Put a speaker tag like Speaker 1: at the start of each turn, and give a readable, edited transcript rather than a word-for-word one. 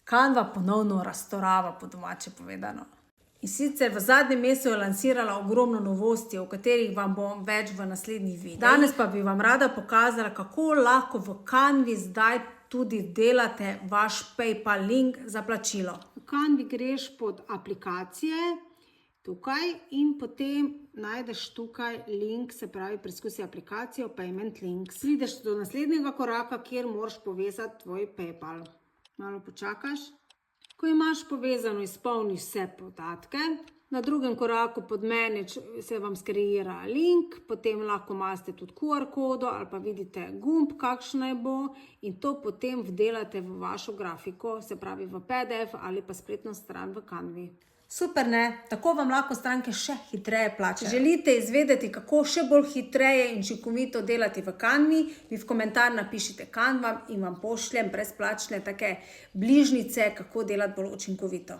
Speaker 1: Canva ponovno raztorava, po domače povedano. In sicer v zadnjem mesecu je lansirala ogromno novosti, o katerih vam bom več v naslednjih videih. Danes pa bi vam rada pokazala, kako lahko v Canvi zdaj tudi delate vaš PayPal link za plačilo. V Canvi greš pod aplikacije, tukaj, in potem najdeš tukaj link, se pravi preizkusi aplikacijo Payment Links. Prideš do naslednjega koraka, kjer moraš povezati tvoj PayPal. Malo počakaš. Ko imaš povezano, izpolniš vse podatke. Na drugem koraku pod Manage se vam skreira link, potem lahko imate tudi QR kodo ali pa vidite gumb, kakšna bo, in to potem vdelate v vašo grafiko, se pravi v PDF ali pa spletno stran v Canvi. Super, ne? Tako vam lahko stranke še hitreje plačajo. Če želite izvedeti, kako še bolj hitreje in učinkovito delati v Canvi, mi v komentar napišite Canva in vam pošljem brezplačne take bližnjice, kako delati bolj učinkovito.